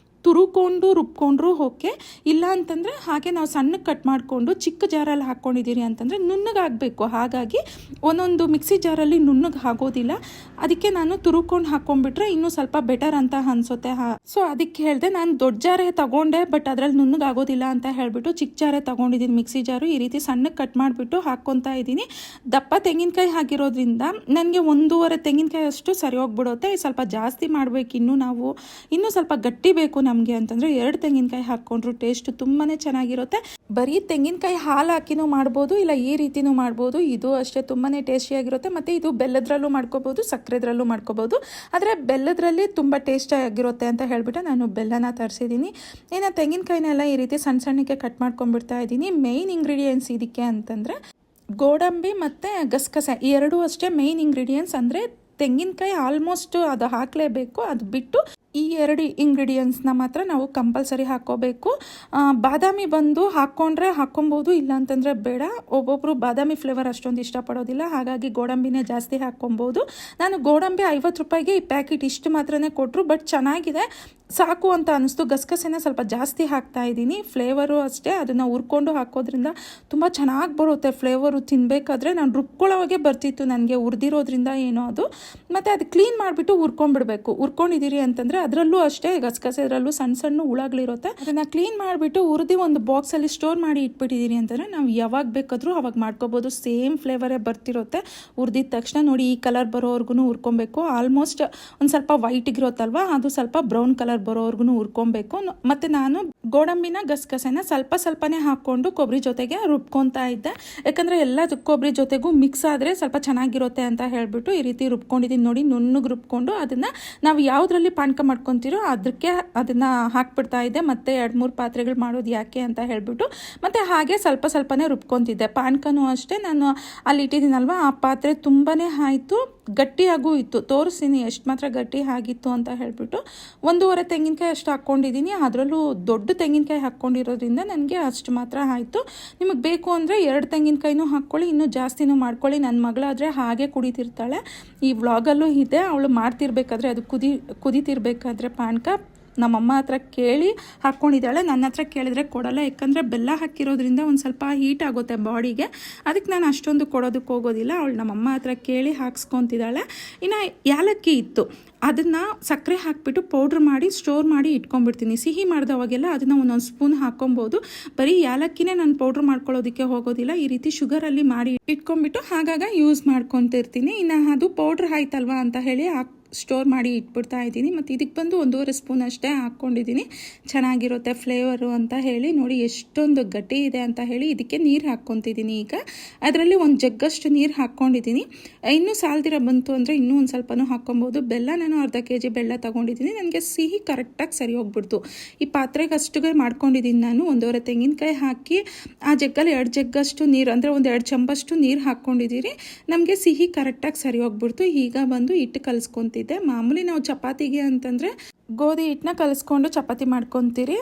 ತುರುಕೊಂಡು ರುಬ್ಕೊಂಡ್ರು ಓಕೆ, ಇಲ್ಲ ಅಂತಂದರೆ ಹಾಗೆ ನಾವು ಸಣ್ಣಕ್ಕೆ ಕಟ್ ಮಾಡಿಕೊಂಡು ಚಿಕ್ಕ ಜಾರಲ್ಲಿ ಹಾಕ್ಕೊಂಡಿದ್ದೀರಿ ಅಂತಂದರೆ ನುಣ್ಣಗಾಗಬೇಕು. ಹಾಗಾಗಿ ಒಂದೊಂದು ಮಿಕ್ಸಿ ಜಾರಲ್ಲಿ ನುಣ್ಣಗೆ ಆಗೋದಿಲ್ಲ. ಅದಕ್ಕೆ ನಾನು ತುರುಕೊಂಡು ಹಾಕ್ಕೊಂಡ್ಬಿಟ್ರೆ ಇನ್ನೂ ಸ್ವಲ್ಪ ಬೆಟರ್ ಅಂತ ಅನಿಸುತ್ತೆ. ಸೊ ಅದಕ್ಕೆ ಹೇಳಿದೆ. ನಾನು ದೊಡ್ಡ ಜಾರೇ ತೊಗೊಂಡೆ, ಬಟ್ ಅದರಲ್ಲಿ ನುಣ್ಣಗಾಗೋದಿಲ್ಲ ಅಂತ ಹೇಳಿಬಿಟ್ಟು ಚಿಕ್ಕ ಜಾರೇ ತೊಗೊಂಡಿದ್ದೀನಿ, ಮಿಕ್ಸಿ ಜಾರು. ಈ ರೀತಿ ಸಣ್ಣಕ್ಕೆ ಕಟ್ ಮಾಡಿಬಿಟ್ಟು ಹಾಕ್ಕೊತಾ ಇದ್ದೀನಿ. ದಪ್ಪ ತೆಂಗಿನಕಾಯಿ ಹಾಕಿರೋದ್ರಿಂದ ನನಗೆ 1.5 ತೆಂಗಿನಕಾಯಿ ಅಷ್ಟು ಸರಿ ಹೋಗ್ಬಿಡುತ್ತೆ. ಸ್ವಲ್ಪ ಜಾಸ್ತಿ ಮಾಡಬೇಕು. ಇನ್ನೂ ಸ್ವಲ್ಪ ಗಟ್ಟಿ ಬೇಕು ನಮಗೆ ಅಂತಂದರೆ 2 ತೆಂಗಿನಕಾಯಿ ಹಾಕ್ಕೊಂಡ್ರು ಟೇಸ್ಟ್ ತುಂಬಾ ಚೆನ್ನಾಗಿರುತ್ತೆ. ಬರೀ ತೆಂಗಿನಕಾಯಿ ಹಾಲು ಹಾಕಿನೂ ಮಾಡ್ಬೋದು, ಇಲ್ಲ ಈ ರೀತಿನೂ ಮಾಡ್ಬೋದು. ಇದು ಅಷ್ಟೇ ತುಂಬಾ ಟೇಸ್ಟಿಯಾಗಿರುತ್ತೆ. ಮತ್ತು ಇದು ಬೆಲ್ಲದ್ರಲ್ಲೂ ಮಾಡ್ಕೋಬೋದು, ಸಕ್ಕರೆದ್ರಲ್ಲೂ ಮಾಡ್ಕೋಬೋದು. ಆದರೆ ಬೆಲ್ಲದ್ರಲ್ಲಿ ತುಂಬ ಟೇಸ್ಟಿಯಾಗಿರುತ್ತೆ ಅಂತ ಹೇಳಿಬಿಟ್ಟು ನಾನು ಬೆಲ್ಲನ ತರಿಸಿದ್ದೀನಿ. ಇನ್ನು ತೆಂಗಿನಕಾಯಿನೆಲ್ಲ ಈ ರೀತಿ ಸಣ್ಣಕ್ಕೆ ಕಟ್ ಮಾಡ್ಕೊಂಡ್ಬಿಡ್ತಾ ಇದ್ದೀನಿ. ಮೇಯ್ನ್ ಇಂಗ್ರೀಡಿಯೆಂಟ್ಸ್ ಇದಕ್ಕೆ ಅಂತಂದರೆ ಗೋಡಂಬಿ ಮತ್ತು ಗಸಗಸೆ, ಈ 2 ಅಷ್ಟೇ ಮೇಯ್ನ್ ಇಂಗ್ರೀಡಿಯೆಂಟ್ಸ್. ಅಂದರೆ ತೆಂಗಿನಕಾಯಿ ಆಲ್ಮೋಸ್ಟ್ ಅದು ಹಾಕಲೇಬೇಕು. ಅದು ಬಿಟ್ಟು ಈ 2 ಇಂಗ್ರೀಡಿಯೆಂಟ್ಸ್ನ ಮಾತ್ರ ನಾವು ಕಂಪಲ್ಸರಿ ಹಾಕ್ಕೋಬೇಕು. ಬಾದಾಮಿ ಬಂದು ಹಾಕ್ಕೊಬೋದು, ಇಲ್ಲ ಅಂತಂದರೆ ಬೇಡ. ಒಬ್ಬೊಬ್ಬರು ಬಾದಾಮಿ ಫ್ಲೇವರ್ ಅಷ್ಟೊಂದು ಇಷ್ಟಪಡೋದಿಲ್ಲ, ಹಾಗಾಗಿ ಗೋಡಂಬಿನೇ ಜಾಸ್ತಿ ಹಾಕ್ಕೊಬೋದು. ನಾನು ಗೋಡಂಬಿ 50 ರೂಪಾಯಿಗೆ ಈ ಪ್ಯಾಕೆಟ್ ಇಷ್ಟು ಮಾತ್ರನೇ ಕೊಟ್ಟರು, ಬಟ್ ಚೆನ್ನಾಗಿದೆ, ಸಾಕು ಅಂತ ಅನ್ನಿಸ್ತು. ಗಸಗಸೆನ ಸ್ವಲ್ಪ ಜಾಸ್ತಿ ಹಾಕ್ತಾ ಇದ್ದೀನಿ. ಫ್ಲೇವರು ಅಷ್ಟೇ, ಅದನ್ನು ಹುರ್ಕೊಂಡು ಹಾಕೋದ್ರಿಂದ ತುಂಬ ಚೆನ್ನಾಗಿ ಬರುತ್ತೆ ಫ್ಲೇವರು. ತಿನ್ನಬೇಕಾದ್ರೆ ನಾನು ರುಬ್ಕೊಳ್ಳೋವಾಗೆ ಬರ್ತಿತ್ತು ನನಗೆ, ಹುರಿದಿರೋದ್ರಿಂದ ಏನೋ ಅದು. ಮತ್ತು ಅದು ಕ್ಲೀನ್ ಮಾಡಿಬಿಟ್ಟು ಹುರ್ಕೊಂಡ್ಬಿಡ್ಬೇಕು. ಹುರ್ಕೊಂಡಿದ್ದೀರಿ ಅಂತಂದರೆ ಅದರಲ್ಲೂ ಅಷ್ಟೇ ಗಸಗಸೆ, ಅದರಲ್ಲೂ ಸಣ್ಣ ಸಣ್ಣ ಹುಳಗಳಿರುತ್ತೆ. ಅದನ್ನು ಕ್ಲೀನ್ ಮಾಡಿಬಿಟ್ಟು ಹುರಿದು ಒಂದು ಬಾಕ್ಸಲ್ಲಿ ಸ್ಟೋರ್ ಮಾಡಿ ಇಟ್ಬಿಟ್ಟಿದ್ದೀರಿ ಅಂತಂದರೆ ನಾವು ಯಾವಾಗ ಬೇಕಾದರೂ ಅವಾಗ ಮಾಡ್ಕೋಬೋದು. ಸೇಮ್ ಫ್ಲೇವರೇ ಬರ್ತಿರುತ್ತೆ. ಹುರಿದಿದ ತಕ್ಷಣ ನೋಡಿ ಈ ಕಲರ್ ಬರೋವರೆಗೂ ಹುರ್ಕೊಬೇಕು. ಆಲ್ಮೋಸ್ಟ್ ಒಂದು ಸ್ವಲ್ಪ ವೈಟಿಗಿರುತ್ತಲ್ವ, ಅದು ಸ್ವಲ್ಪ ಬ್ರೌನ್ ಕಲರ್ ಬರೋವರೆಗೂ ಹುರ್ಕೊಬೇಕು. ಮತ್ತು ನಾನು ಗೋಡಂಬಿನ ಗಸಗಸೆನ ಸ್ವಲ್ಪನೇ ಹಾಕ್ಕೊಂಡು ಕೊಬ್ಬರಿ ಜೊತೆಗೆ ರುಬ್ಕೊತಾ ಇದ್ದೆ. ಯಾಕಂದರೆ ಎಲ್ಲ ಕೊಬ್ಬರಿ ಜೊತೆಗೂ ಮಿಕ್ಸ್ ಆದರೆ ಸ್ವಲ್ಪ ಚೆನ್ನಾಗಿರುತ್ತೆ ಅಂತ ಹೇಳಿಬಿಟ್ಟು ಈ ರೀತಿ ರುಬ್ಕೊಂಡಿದ್ದೀನಿ. ನೋಡಿ ನುಣ್ಣಗೆ ರುಬ್ಕೊಂಡು ಅದನ್ನು ನಾವು ಯಾವುದರಲ್ಲಿ ಪಾನಕ ಮಾಡ್ಕೊತೀರೋ ಅದಕ್ಕೆ ಅದನ್ನು ಹಾಕ್ಬಿಡ್ತಾ ಇದ್ದೆ. ಮತ್ತು 2-3 ಪಾತ್ರೆಗಳು ಮಾಡೋದು ಯಾಕೆ ಅಂತ ಹೇಳಿಬಿಟ್ಟು ಮತ್ತು ಹಾಗೆ ಸ್ವಲ್ಪನೇ ರುಬ್ಕೊತಿದ್ದೆ. ಪಾನಕನೂ ಅಷ್ಟೇ ನಾನು ಅಲ್ಲಿ ಇಟ್ಟಿದ್ದೀನಲ್ವ, ಆ ಪಾತ್ರೆ ತುಂಬಾ ಆಯಿತು, ಗಟ್ಟಿಯಾಗೂ ಇತ್ತು. ತೋರಿಸ್ತೀನಿ ಎಷ್ಟು ಮಾತ್ರ ಗಟ್ಟಿ ಆಗಿತ್ತು ಅಂತ ಹೇಳಿಬಿಟ್ಟು. 1.5 ತೆಂಗಿನಕಾಯಿ ಅಷ್ಟು ಹಾಕ್ಕೊಂಡಿದ್ದೀನಿ. ಅದರಲ್ಲೂ ದೊಡ್ಡ ತೆಂಗಿನಕಾಯಿ ಹಾಕ್ಕೊಂಡಿರೋದ್ರಿಂದ ನನಗೆ ಅಷ್ಟು ಮಾತ್ರ ಆಯಿತು. ನಿಮಗೆ ಬೇಕು ಅಂದರೆ 2 ತೆಂಗಿನಕಾಯಿನೂ ಹಾಕ್ಕೊಳ್ಳಿ, ಇನ್ನೂ ಜಾಸ್ತಿನೂ ಮಾಡ್ಕೊಳ್ಳಿ. ನನ್ನ ಮಗಳಾದರೆ ಹಾಗೆ ಕುಡಿತಿರ್ತಾಳೆ. ಈ ವ್ಲಾಗಲ್ಲೂ ಇದೆ, ಅವಳು ಮಾಡ್ತಿರ್ಬೇಕಾದ್ರೆ ಅದು ಕುದಿತಿರ್ಬೇಕಾದ್ರೆ ಪಾನಕ ನಮ್ಮಮ್ಮ ಹತ್ರ ಕೇಳಿ ಹಾಕ್ಕೊಂಡಿದ್ದಾಳೆ. ನನ್ನ ಹತ್ರ ಕೇಳಿದ್ರೆ ಕೊಡಲ್ಲ, ಯಾಕಂದರೆ ಬೆಲ್ಲ ಹಾಕಿರೋದ್ರಿಂದ ಒಂದು ಸ್ವಲ್ಪ ಹೀಟ್ ಆಗುತ್ತೆ ಬಾಡಿಗೆ, ಅದಕ್ಕೆ ನಾನು ಅಷ್ಟೊಂದು ಕೊಡೋದಕ್ಕೆ ಹೋಗೋದಿಲ್ಲ. ಅವಳು ನಮ್ಮಮ್ಮ ಹತ್ರ ಕೇಳಿ ಹಾಕ್ಸ್ಕೊತಿದ್ದಾಳೆ. ಇನ್ನು ಯಾಲಕ್ಕಿ ಇತ್ತು, ಅದನ್ನು ಸಕ್ಕರೆ ಹಾಕಿಬಿಟ್ಟು ಪೌಡ್ರ್ ಮಾಡಿ ಸ್ಟೋರ್ ಮಾಡಿ ಇಟ್ಕೊಂಡ್ಬಿಡ್ತೀನಿ. ಸಿಹಿ ಮಾಡಿದವಾಗೆಲ್ಲ ಅದನ್ನು ಒಂದೊಂದು ಸ್ಪೂನ್ ಹಾಕ್ಕೊಬೋದು. ಬರೀ ಯಾಲಕ್ಕಿನೇ ನಾನು ಪೌಡ್ರ್ ಮಾಡ್ಕೊಳ್ಳೋದಕ್ಕೆ ಹೋಗೋದಿಲ್ಲ. ಈ ರೀತಿ ಶುಗರಲ್ಲಿ ಮಾಡಿ ಇಟ್ಕೊಂಡ್ಬಿಟ್ಟು ಆಗಾಗ ಯೂಸ್ ಮಾಡ್ಕೊತಿರ್ತೀನಿ. ಇನ್ನು ಅದು ಪೌಡ್ರ್ ಆಯ್ತಲ್ವಾ ಅಂತ ಹೇಳಿ ಸ್ಟೋರ್ ಮಾಡಿ ಇಟ್ಬಿಡ್ತಾ ಇದ್ದೀನಿ. ಮತ್ತು ಇದಕ್ಕೆ ಬಂದು 1.5 ಸ್ಪೂನ್ ಅಷ್ಟೇ ಹಾಕ್ಕೊಂಡಿದ್ದೀನಿ. ಚೆನ್ನಾಗಿರುತ್ತೆ ಫ್ಲೇವರು ಅಂತ ಹೇಳಿ. ನೋಡಿ ಎಷ್ಟೊಂದು ಗಟ್ಟಿ ಇದೆ ಅಂತ ಹೇಳಿ. ಇದಕ್ಕೆ ನೀರು ಹಾಕ್ಕೊತಿದ್ದೀನಿ. ಈಗ ಅದರಲ್ಲಿ ಒಂದು ಜಗ್ಗಷ್ಟು ನೀರು ಹಾಕ್ಕೊಂಡಿದ್ದೀನಿ. ಇನ್ನೂ ಸಾಲ್ದಿರ ಬಂತು ಅಂದರೆ ಇನ್ನೂ ಒಂದು ಸ್ವಲ್ಪನೂ ಹಾಕ್ಕೊಬೋದು. ಬೆಲ್ಲ ನಾನು ಅರ್ಧ kg ಬೆಲ್ಲ ತೊಗೊಂಡಿದ್ದೀನಿ. ನನಗೆ ಸಿಹಿ ಕರೆಕ್ಟಾಗಿ ಸರಿ ಹೋಗ್ಬಿಡ್ತು. ಈ ಪಾತ್ರೆಗೆ ಅಷ್ಟುಗೆ ಮಾಡ್ಕೊಂಡಿದ್ದೀನಿ ನಾನು. 1.5 ತೆಂಗಿನಕಾಯಿ ಹಾಕಿ ಆ ಜಗ್ಗಲ್ಲಿ 2 ಜಗ್ಗಷ್ಟು ನೀರು, ಅಂದರೆ ಒಂದು 2 ಚಮಚಷ್ಟು ನೀರು ಹಾಕ್ಕೊಂಡಿದ್ದೀರಿ. ನಮಗೆ ಸಿಹಿ ಕರೆಕ್ಟಾಗಿ ಸರಿ ಹೋಗ್ಬಿಡ್ತು. ಈಗ ಬಂದು ಹಿಟ್ಟು ಕಲಿಸ್ಕೊತಿದ್ದೆ. ಮಾಮೂಲಿ ನಾವು ಚಪಾತಿಗೆ ಅಂತಂದರೆ ಗೋಧಿ ಹಿಟ್ಟನ್ನ ಕಲಿಸ್ಕೊಂಡು ಚಪಾತಿ ಮಾಡ್ಕೊತೀರಿ.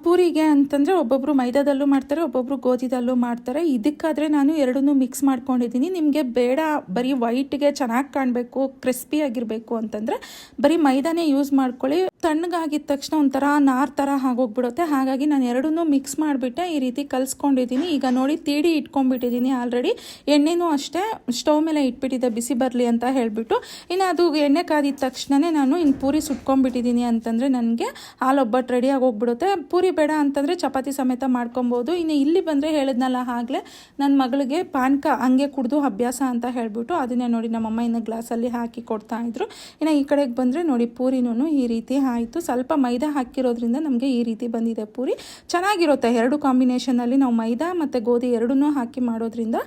ಪೂರಿಗೆ ಅಂತಂದರೆ ಒಬ್ಬೊಬ್ಬರು ಮೈದಾದಲ್ಲೂ ಮಾಡ್ತಾರೆ, ಒಬ್ಬೊಬ್ಬರು ಗೋಧಿದಲ್ಲೂ ಮಾಡ್ತಾರೆ. ಇದಕ್ಕಾದರೆ ನಾನು ಎರಡನ್ನೂ ಮಿಕ್ಸ್ ಮಾಡ್ಕೊಂಡಿದ್ದೀನಿ. ನಿಮಗೆ ಬೇಡ ಬರೀ ವೈಟ್ಗೆ ಚೆನ್ನಾಗಿ ಕಾಣಬೇಕು, ಕ್ರಿಸ್ಪಿಯಾಗಿರಬೇಕು ಅಂತಂದರೆ ಬರೀ ಮೈದಾನೇ ಯೂಸ್ ಮಾಡ್ಕೊಳ್ಳಿ. ತಣ್ಣಗಾಗಿದ ತಕ್ಷಣ ಒಂಥರ ನಾರ್ ಥರ ಆಗೋಗ್ಬಿಡುತ್ತೆ. ಹಾಗಾಗಿ ನಾನು ಎರಡನ್ನೂ ಮಿಕ್ಸ್ ಮಾಡಿಬಿಟ್ಟೆ ಈ ರೀತಿ ಕಲಿಸ್ಕೊಂಡಿದ್ದೀನಿ. ಈಗ ನೋಡಿ ತೀಡಿ ಇಟ್ಕೊಂಡ್ಬಿಟ್ಟಿದ್ದೀನಿ ಆಲ್ರೆಡಿ. ಎಣ್ಣೆನೂ ಅಷ್ಟೇ ಸ್ಟವ್ ಮೇಲೆ ಇಟ್ಬಿಟ್ಟಿದ್ದೆ ಬಿಸಿ ಬರಲಿ ಅಂತ ಹೇಳಿಬಿಟ್ಟು. ಇನ್ನು ಅದು ಎಣ್ಣೆ ಕಾದಿದ ತಕ್ಷಣವೇ ನಾನು ಇನ್ನು ಪೂರಿ ಸುಟ್ಕೊಂಡ್ಬಿಟ್ಟಿದ್ದೀನಿ ಅಂತಂದರೆ ನನಗೆ ಹಾಲು ಒಬ್ಬಟ್ಟು ರೆಡಿಯಾಗಿ ಹೋಗ್ಬಿಡುತ್ತೆ. ಪೂರಿ ಬೇಡ ಅಂತಂದರೆ ಚಪಾತಿ ಸಮೇತ ಮಾಡ್ಕೊಬೋದು. ಇನ್ನು ಇಲ್ಲಿ ಬಂದರೆ ಹೇಳಿದ್ನಲ್ಲ ಆಗಲೇ ನನ್ನ ಮಗಳಿಗೆ ಪಾನಕ ಹಂಗೆ ಕುಡಿದು ಅಭ್ಯಾಸ ಅಂತ ಹೇಳಿಬಿಟ್ಟು ಅದನ್ನೇ ನೋಡಿ ನಮ್ಮಮ್ಮ ಇನ್ನು ಗ್ಲಾಸಲ್ಲಿ ಹಾಕಿ ಕೊಡ್ತಾಯಿದ್ರು. ಇನ್ನು ಈ ಕಡೆಗೆ ಬಂದರೆ ನೋಡಿ ಪೂರಿನೂ ಈ ರೀತಿ ಆಯಿತು. ಸ್ವಲ್ಪ ಮೈದಾ ಹಾಕಿರೋದ್ರಿಂದ ನಮಗೆ ಈ ರೀತಿ ಬಂದಿದೆ ಪೂರಿ. ಚೆನ್ನಾಗಿರುತ್ತೆ 2 ಕಾಂಬಿನೇಷನಲ್ಲಿ. ನಾವು ಮೈದಾ ಮತ್ತು ಗೋಧಿ ಎರಡನ್ನೂ ಹಾಕಿ ಮಾಡೋದ್ರಿಂದ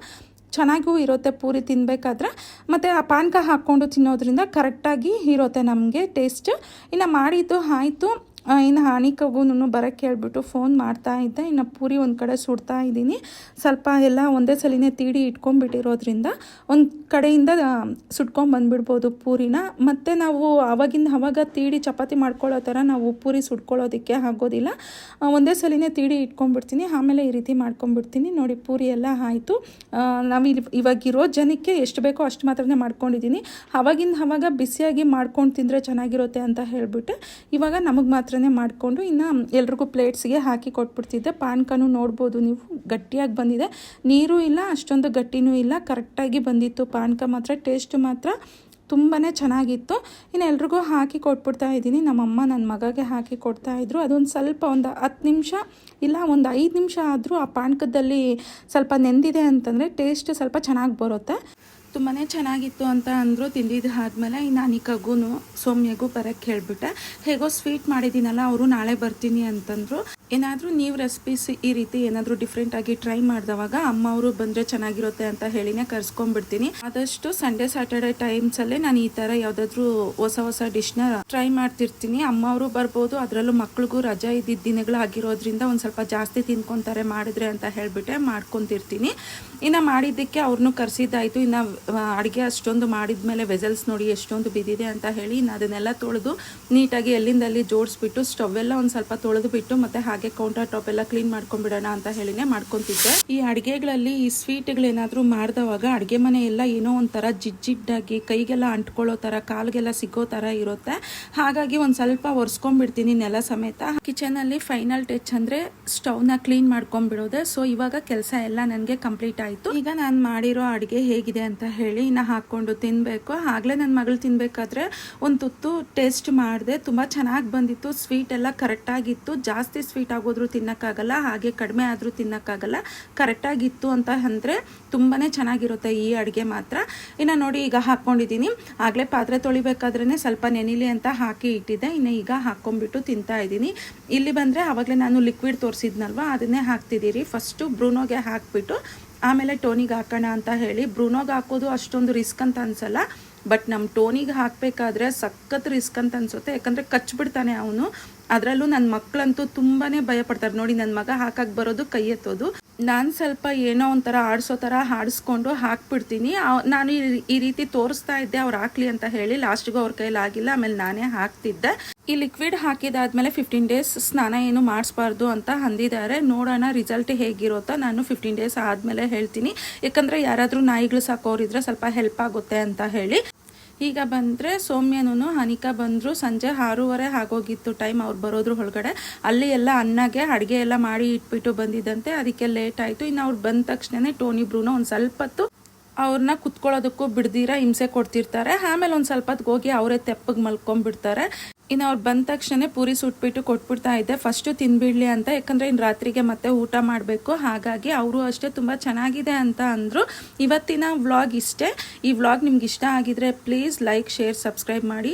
ಚೆನ್ನಾಗೂ ಇರುತ್ತೆ ಪೂರಿ ತಿನ್ನಬೇಕಾದ್ರೆ. ಮತ್ತು ಆ ಪಾನಕ ಹಾಕ್ಕೊಂಡು ತಿನ್ನೋದ್ರಿಂದ ಕರೆಕ್ಟಾಗಿ ಇರುತ್ತೆ ನಮಗೆ ಟೇಸ್ಟ್. ಇನ್ನು ಮಾಡಿದ್ದು ಆಯಿತು. ಇನ್ನು ಹಾನಿಕಗೂ ಬರೋಕ್ಕೆ ಹೇಳ್ಬಿಟ್ಟು ಫೋನ್ ಮಾಡ್ತಾ ಇದ್ದೆ. ಇನ್ನು ಪೂರಿ ಒಂದು ಕಡೆ ಸುಡ್ತಾ ಇದ್ದೀನಿ. ಸ್ವಲ್ಪ ಎಲ್ಲ ಒಂದೇ ಸಲಿನೇ ತೀಡಿ ಇಟ್ಕೊಂಡ್ಬಿಟ್ಟಿರೋದ್ರಿಂದ ಒಂದು ಕಡೆಯಿಂದ ಸುಟ್ಕೊಂಡ್ಬಂದ್ಬಿಡ್ಬೋದು ಪೂರಿನ. ಮತ್ತು ನಾವು ಅವಾಗ ತೀಡಿ ಚಪಾತಿ ಮಾಡ್ಕೊಳ್ಳೋ ಥರ ನಾವು ಪೂರಿ ಸುಟ್ಕೊಳ್ಳೋದಕ್ಕೆ ಆಗೋದಿಲ್ಲ. ಒಂದೇ ಸಲಿನೇ ತೀಡಿ ಇಟ್ಕೊಂಡ್ಬಿಡ್ತೀನಿ, ಆಮೇಲೆ ಈ ರೀತಿ ಮಾಡ್ಕೊಂಡ್ಬಿಡ್ತೀನಿ. ನೋಡಿ ಪೂರಿ ಎಲ್ಲ ಆಯಿತು. ನಾವು ಇವಾಗಿರೋ ಜನಕ್ಕೆ ಎಷ್ಟು ಬೇಕೋ ಅಷ್ಟು ಮಾತ್ರನೇ ಮಾಡ್ಕೊಂಡಿದ್ದೀನಿ. ಅವಾಗ ಬಿಸಿಯಾಗಿ ಮಾಡ್ಕೊಂಡು ತಿಂದರೆ ಚೆನ್ನಾಗಿರುತ್ತೆ ಅಂತ ಹೇಳಿಬಿಟ್ಟು ಇವಾಗ ನಮಗೆ ಮಾತ್ರ ಮಾಡಿಕೊಂಡು ಇನ್ನು ಎಲ್ರಿಗೂ ಪ್ಲೇಟ್ಸ್ಗೆ ಹಾಕಿ ಕೊಟ್ಬಿಡ್ತಿದ್ದೆ. ಪಾನಕನೂ ನೋಡ್ಬೋದು ನೀವು ಗಟ್ಟಿಯಾಗಿ ಬಂದಿದೆ, ನೀರು ಇಲ್ಲ ಅಷ್ಟೊಂದು ಗಟ್ಟಿನೂ ಇಲ್ಲ, ಕರೆಕ್ಟಾಗಿ ಬಂದಿತ್ತು ಪಾನಕ ಮಾತ್ರ. ಟೇಸ್ಟ್ ಮಾತ್ರ ತುಂಬಾ ಚೆನ್ನಾಗಿತ್ತು. ಇನ್ನು ಎಲ್ರಿಗೂ ಹಾಕಿ ಕೊಟ್ಬಿಡ್ತಾ ಇದ್ದೀನಿ. ನಮ್ಮಮ್ಮ ನನ್ನ ಮಗಗೆ ಹಾಕಿ ಕೊಡ್ತಾಯಿದ್ರು. ಅದೊಂದು ಸ್ವಲ್ಪ ಒಂದು 10 ನಿಮಿಷ ಇಲ್ಲ ಒಂದು 5 ನಿಮಿಷ ಆದರೂ ಆ ಪಾನಕದಲ್ಲಿ ಸ್ವಲ್ಪ ನೆಂದಿದೆ ಅಂತಂದರೆ ಟೇಸ್ಟ್ ಸ್ವಲ್ಪ ಚೆನ್ನಾಗಿ ಬರುತ್ತೆ. ತುಂಬಾ ಚೆನ್ನಾಗಿತ್ತು ಅಂತ ಅಂದರು. ತಿಂದಿದ್ದು ಆದಮೇಲೆ ಇನ್ನು ಅನಿಕಗೂ ಸೌಮ್ಯಗೂ ಬರೋಕ್ಕೆ ಹೇಳಿಬಿಟ್ಟೆ. ಹೇಗೋ ಸ್ವೀಟ್ ಮಾಡಿದ್ದೀನಲ್ಲ, ಅವರು ನಾಳೆ ಬರ್ತೀನಿ ಅಂತಂದರು. ಏನಾದರೂ ನೀವು ರೆಸಿಪೀಸ್ ಈ ರೀತಿ ಏನಾದರೂ ಡಿಫ್ರೆಂಟಾಗಿ ಟ್ರೈ ಮಾಡಿದವಾಗ ಅಮ್ಮ ಅವರು ಬಂದರೆ ಚೆನ್ನಾಗಿರುತ್ತೆ ಅಂತ ಹೇಳಿನೇ ಕರ್ಸ್ಕೊಂಡ್ಬಿಡ್ತೀನಿ. ಆದಷ್ಟು ಸಂಡೇ ಸ್ಯಾಟರ್ಡೆ ಟೈಮ್ಸಲ್ಲೇ ನಾನು ಈ ಥರ ಯಾವುದಾದ್ರೂ ಹೊಸ ಡಿಶ್ನ ಟ್ರೈ ಮಾಡ್ತಿರ್ತೀನಿ. ಅಮ್ಮ ಅವರು ಬರ್ಬೋದು, ಅದರಲ್ಲೂ ಮಕ್ಳಿಗೂ ರಜಾ ಇದ್ದಿದ್ದ ದಿನಗಳು ಆಗಿರೋದ್ರಿಂದ ಒಂದು ಸ್ವಲ್ಪ ಜಾಸ್ತಿ ತಿನ್ಕೊತಾರೆ ಮಾಡಿದ್ರೆ ಅಂತ ಹೇಳಿಬಿಟ್ಟೆ ಮಾಡ್ಕೊತಿರ್ತೀನಿ. ಇನ್ನು ಮಾಡಿದ್ದಕ್ಕೆ ಅವ್ರನ್ನೂ ಕರೆಸಿದ್ದಾಯಿತು. ಇನ್ನು ಅಡುಗೆ ಅಷ್ಟೊಂದು ಮಾಡಿದ್ಮೇಲೆ ವೆಸಲ್ಸ್ ನೋಡಿ ಎಷ್ಟೊಂದು ಬಿದ್ದಿದೆ ಅಂತ ಹೇಳಿ ಇನ್ನು ಅದನ್ನೆಲ್ಲ ತೊಳೆದು ನೀಟಾಗಿ ಎಲ್ಲಿಂದಲ್ಲಿ ಜೋಡಿಸ್ಬಿಟ್ಟು ಸ್ಟವ್ ಎಲ್ಲ ಒಂದು ಸ್ವಲ್ಪ ತೊಳೆದು ಬಿಟ್ಟು ಮತ್ತೆ ಹಾಗೆ ಕೌಂಟರ್ ಟಾಪ್ ಎಲ್ಲ ಕ್ಲೀನ್ ಮಾಡ್ಕೊಂಡ್ಬಿಡೋಣ ಅಂತ ಹೇಳಿನೇ ಮಾಡ್ಕೊತಿದ್ದೆ. ಈ ಅಡುಗೆಗಳಲ್ಲಿ ಈ ಸ್ವೀಟ್ಗಳೇನಾದರೂ ಮಾಡಿದವಾಗ ಅಡುಗೆ ಮನೆ ಎಲ್ಲ ಏನೋ ಒಂಥರ ಜಿಡ್ಡಾಗಿ ಕೈಗೆಲ್ಲ ಅಂಟ್ಕೊಳ್ಳೋ ಥರ ಕಾಲ್ಗೆಲ್ಲ ಸಿಗೋ ಥರ ಇರುತ್ತೆ. ಹಾಗಾಗಿ ಒಂದು ಸ್ವಲ್ಪ ಒರೆಸ್ಕೊಂಡ್ಬಿಡ್ತೀನಿ ನೆಲ ಸಮೇತ. ಕಿಚನಲ್ಲಿ ಫೈನಲ್ ಟಚ್ ಅಂದರೆ ಸ್ಟವ್ನ ಕ್ಲೀನ್ ಮಾಡ್ಕೊಂಡ್ಬಿಡೋದೆ. ಸೊ ಇವಾಗ ಕೆಲಸ ಎಲ್ಲ ನನಗೆ ಕಂಪ್ಲೀಟ್ ಆಯಿತು. ಈಗ ನಾನು ಮಾಡಿರೋ ಅಡುಗೆ ಹೇಗಿದೆ ಅಂತ ಹೇಳಿ ಇನ್ನು ಹಾಕ್ಕೊಂಡು ತಿನ್ನಬೇಕು. ಆಗಲೇ ನನ್ನ ಮಗಳು ತಿನ್ನಬೇಕಾದ್ರೆ ಒಂದು ತುತ್ತು ಟೇಸ್ಟ್ ಮಾಡಿದೆ, ತುಂಬ ಚೆನ್ನಾಗಿ ಬಂದಿತ್ತು. ಸ್ವೀಟ್ ಎಲ್ಲ ಕರೆಕ್ಟಾಗಿತ್ತು. ಜಾಸ್ತಿ ಸ್ವೀಟ್ ಆಗೋದ್ರೂ ತಿನ್ನೋಕ್ಕಾಗಲ್ಲ, ಹಾಗೆ ಕಡಿಮೆ ಆದರೂ ತಿನ್ನೋಕ್ಕಾಗಲ್ಲ. ಕರೆಕ್ಟಾಗಿತ್ತು ಅಂತ ಅಂದರೆ ತುಂಬಾ ಚೆನ್ನಾಗಿರುತ್ತೆ ಈ ಅಡುಗೆ ಮಾತ್ರ. ಇನ್ನು ನೋಡಿ ಈಗ ಹಾಕ್ಕೊಂಡಿದ್ದೀನಿ. ಆಗಲೇ ಪಾತ್ರೆ ತೊಳಿಬೇಕಾದ್ರೇ ಸ್ವಲ್ಪ ನೆನಿಲಿ ಅಂತ ಹಾಕಿ ಇಟ್ಟಿದ್ದೆ. ಇನ್ನು ಈಗ ಹಾಕ್ಕೊಂಡ್ಬಿಟ್ಟು ತಿಂತಾ ಇದ್ದೀನಿ. ಇಲ್ಲಿ ಬಂದರೆ ಆವಾಗಲೇ ನಾನು ಲಿಕ್ವಿಡ್ ತೋರಿಸಿದ್ನಲ್ವ ಅದನ್ನೇ ಹಾಕ್ತಿದ್ದೀರಿ. ಫಸ್ಟು ಬ್ರೂನೋಗೆ ಹಾಕಿಬಿಟ್ಟು ಆಮೇಲೆ ಟೋನಿಗೆ ಹಾಕೋಣ ಅಂತ ಹೇಳಿ. ಬ್ರೂನೋಗೆ ಹಾಕೋದು ಅಷ್ಟೊಂದು ರಿಸ್ಕ್ ಅಂತ ಅನಿಸಲ್ಲ, ಬಟ್ ನಮ್ಮ ಟೋನಿಗೆ ಹಾಕಬೇಕಾದ್ರೆ ಸಖತ್ ರಿಸ್ಕ್ ಅಂತ ಅನಿಸುತ್ತೆ. ಯಾಕಂದರೆ ಕಚ್ಬಿಡ್ತಾನೆ ಅವನು. ಅದರಲ್ಲೂ ನನ್ನ ಮಕ್ಕಳಂತೂ ತುಂಬಾ ಭಯಪಡ್ತಾರೆ. ನೋಡಿ ನನ್ನ ಮಗ ಹಾಕಕ್ಕೆ ಬರೋದು ಕೈ ಎತ್ತೋದು. ನಾನು ಸ್ವಲ್ಪ ಏನೋ ಒಂಥರ ಆಡಿಸೋ ಥರ ಹಾಡಿಸ್ಕೊಂಡು ಹಾಕ್ಬಿಡ್ತೀನಿ. ನಾನು ಈ ರೀತಿ ತೋರಿಸ್ತಾ ಇದ್ದೆ ಅವ್ರು ಹಾಕ್ಲಿ ಅಂತ ಹೇಳಿ. ಲಾಸ್ಟಿಗೂ ಅವ್ರ ಕೈಲಿ ಆಗಿಲ್ಲ, ಆಮೇಲೆ ನಾನೇ ಹಾಕ್ತಿದ್ದೆ. ಈ ಲಿಕ್ವಿಡ್ ಹಾಕಿದಾದ್ಮೇಲೆ 15 ಡೇಸ್ ಸ್ನಾನ ಏನು ಮಾಡಿಸ್ಬಾರ್ದು ಅಂತ ಅಂದಿದ್ದಾರೆ. ನೋಡೋಣ ರಿಸಲ್ಟ್ ಹೇಗಿರುತ್ತೋ. ನಾನು 15 ಡೇಸ್ ಆದಮೇಲೆ ಹೇಳ್ತೀನಿ. ಯಾಕಂದರೆ ಯಾರಾದರೂ ನಾಯಿಗಳು ಸಾಕೋರಿದ್ರೆ ಸ್ವಲ್ಪ ಹೆಲ್ಪ್ ಆಗುತ್ತೆ ಅಂತ ಹೇಳಿ. ಈಗ ಬಂದರೆ ಸೌಮ್ಯನೂ ಅನಿಕಾ ಬಂದರು. ಸಂಜೆ 6:30 ಆಗೋಗಿತ್ತು ಟೈಮ್ ಅವ್ರು ಬರೋದ್ರು ಒಳಗಡೆ. ಅಲ್ಲಿ ಎಲ್ಲ ಅನ್ನಗೆ ಅಡುಗೆ ಎಲ್ಲ ಮಾಡಿ ಇಟ್ಬಿಟ್ಟು ಬಂದಿದ್ದಂತೆ, ಅದಕ್ಕೆ ಲೇಟ್ ಆಯಿತು. ಇನ್ನು ಅವ್ರು ಬಂದ ತಕ್ಷಣವೇ ಟೋನಿ ಬ್ರೂನೋ ಒಂದು ಸ್ವಲ್ಪ ಹೊತ್ತು ಅವ್ರನ್ನ ಕುತ್ಕೊಳ್ಳೋದಕ್ಕೂ ಬಿಡ್ದಿರ ಹಿಂಸೆ ಕೊಡ್ತಿರ್ತಾರೆ. ಆಮೇಲೆ ಒಂದು ಸ್ವಲ್ಪ ಹೊತ್ತಿಗೆ ಹೋಗಿ ಅವರೇ ತೆಪ್ಪಗೆ ಮಲ್ಕೊಂಡ್ಬಿಡ್ತಾರೆ. ಇನ್ನು ಅವ್ರು ಬಂದ ತಕ್ಷಣ ಪೂರಿ ಸುಟ್ಬಿಟ್ಟು ಕೊಟ್ಬಿಡ್ತಾ ಇದ್ದೆ, ಫಸ್ಟು ತಿನ್ಬಿಡ್ಲಿ ಅಂತ. ಯಾಕಂದರೆ ಇನ್ನು ರಾತ್ರಿಗೆ ಮತ್ತೆ ಊಟ ಮಾಡಬೇಕು. ಹಾಗಾಗಿ ಅವರು ಅಷ್ಟೇ ತುಂಬ ಚೆನ್ನಾಗಿದೆ ಅಂತ ಅಂದರು. ಇವತ್ತಿನ ವ್ಲಾಗ್ ಇಷ್ಟೇ. ಈ ವ್ಲಾಗ್ ನಿಮ್ಗೆ ಇಷ್ಟ ಆಗಿದ್ರೆ ಪ್ಲೀಸ್ ಲೈಕ್, ಶೇರ್, ಸಬ್ಸ್ಕ್ರೈಬ್ ಮಾಡಿ.